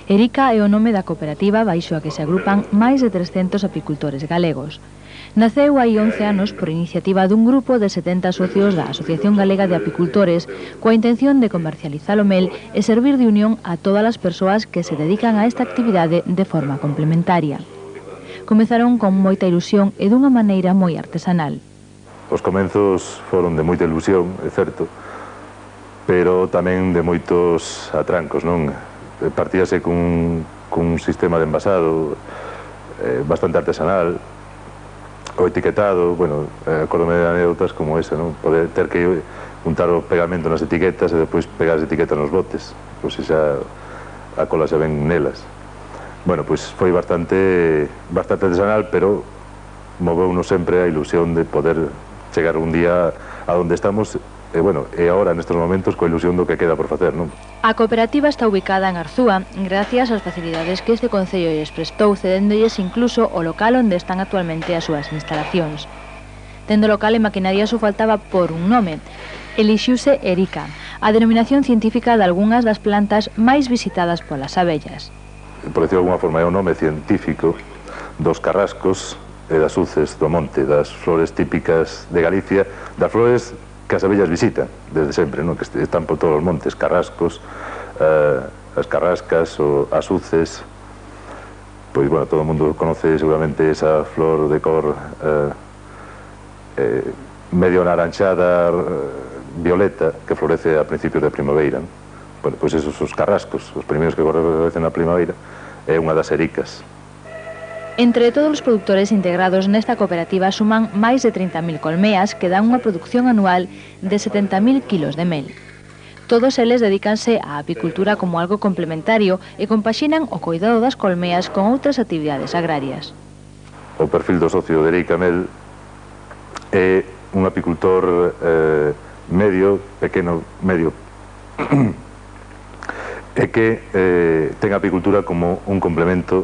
Erica é o nome da cooperativa baixo a que se agrupan máis de 300 apicultores galegos. Naceu hai 11 anos por iniciativa dun grupo de 70 socios da Asociación Galega de Apicultores coa intención de comercializar o mel e servir de unión a todas as persoas que se dedican a esta actividade de forma complementaria. Comezaron con moita ilusión e dunha maneira moi artesanal. Os comenzos foron de moita ilusión, é certo, pero tamén de moitos atrancos, non? Partíase cun sistema de envasado bastante artesanal, o etiquetado, bueno, acordome de anécdotas como esa, non? Poder ter que untar o pegamento nas etiquetas e depois pegar as etiquetas nos botes, pois xa a cola xa ven nelas. Bueno, pois foi bastante artesanal, pero moveunos sempre a ilusión de poder chegar un día a onde estamos. E, bueno, e agora, nestes momentos, coa ilusión do que queda por facer, non? A cooperativa está ubicada en Arzúa, gracias ás facilidades que este concello lles prestou, cedéndolles incluso o local onde están actualmente as súas instalacións. Tendo local e maquinaria só faltaba por un nome. Elixiuse Erica, a denominación científica de algunhas das plantas máis visitadas polas abellas. Por decir de alguma forma, é o nome científico dos carrascos e das uces do monte, das flores típicas de Galicia, das flores que as abellas visitan desde sempre, non? Que están por todos os montes, carrascos, as carrascas, as uces. Pois, bueno, todo o mundo conoce seguramente esa flor de cor medio naranxada, violeta, que florece a principios de primavera, non? Bueno, pois esos os carrascos, os primeiros que florecen na primavera, é unha das ericas. Entre todos os produtores integrados nesta cooperativa suman máis de 30.000 colmeas que dan unha produción anual de 70.000 kilos de mel. Todos eles dedícanse á apicultura como algo complementario e compaxinan o cuidado das colmeas con outras actividades agrarias. O perfil do socio de Erica Mel é un apicultor medio, pequeno, medio, e que ten a apicultura como un complemento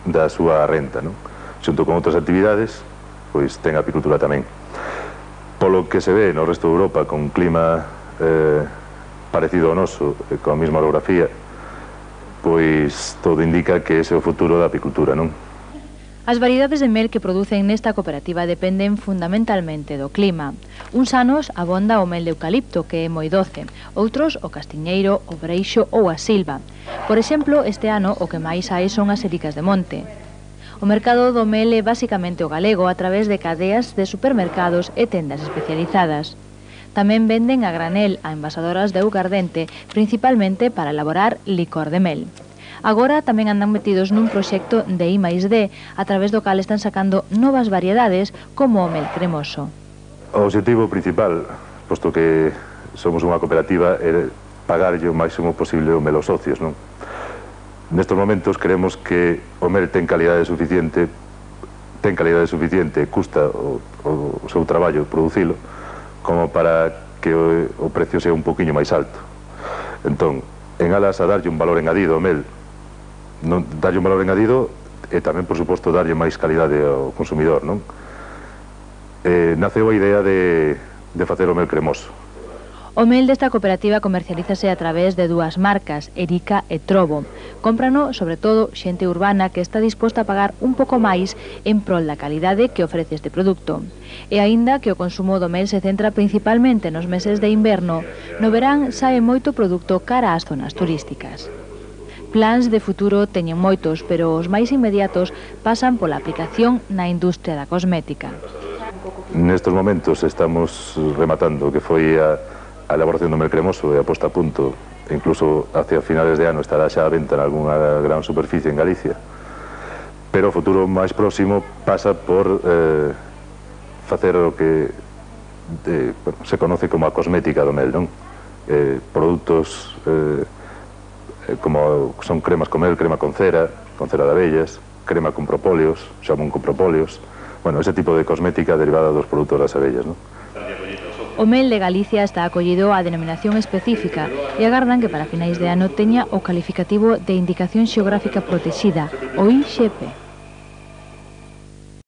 da súa renta, non? Xunto con outras actividades, pois ten apicultura tamén. Polo que se ve no resto de Europa, con clima parecido ao noso, coa mesma orografía, pois todo indica que ese é o futuro da apicultura, non? As variedades de mel que producen nesta cooperativa dependen fundamentalmente do clima. Uns anos abonda o mel de eucalipto, que é moi doce, outros o castiñeiro, o breixo ou a silva. Por exemplo, este ano o que máis hai son as ericas de monte. O mercado do mel é basicamente o galego a través de cadeas de supermercados e tendas especializadas. Tamén venden a granel a envasadoras de augardente, principalmente para elaborar licor de mel. Agora tamén andan metidos nun proxecto de I+D, a través do cal están sacando novas variedades como o mel cremoso. O objetivo principal, posto que somos unha cooperativa, é pagarlle o máximo posible o mel aos socios, non? Nestes momentos queremos que o mel ten calidade suficiente, custa o seu traballo producilo, como para que o precio sea un poquinho máis alto. Entón, en alas a darlle un valor engadido ao mel, darlle un valor engadido e tamén, por suposto, darlle máis calidade ao consumidor, non? Naceu a idea de facer o mel cremoso. O mel desta cooperativa comercialízase a través de dúas marcas, Erica e Trobo. Cómprano, sobre todo, xente urbana que está disposta a pagar un pouco máis en prol da calidade que ofrece este produto. E aínda que o consumo do mel se centra principalmente nos meses de inverno, no verán sae moito produto cara ás zonas turísticas. Plans de futuro teñen moitos, pero os máis inmediatos pasan pola aplicación na industria da cosmética. Nestes momentos estamos rematando o que foi a elaboración do mel cremoso e a posta a punto, incluso hacia finales de ano estará xa a venta en algunha gran superficie en Galicia. Pero o futuro máis próximo pasa por facer o que se conoce como a cosmética do mel, non? Produtos como son cremas con mel, crema con cera de abellas, crema con propóleos, xamón con propóleos, bueno, ese tipo de cosmética derivada dos produtos das abellas, non? O mel de Galicia está acollido á denominación específica e agardan que para finais de ano teña o calificativo de Indicación Xeográfica Protexida, o IXP.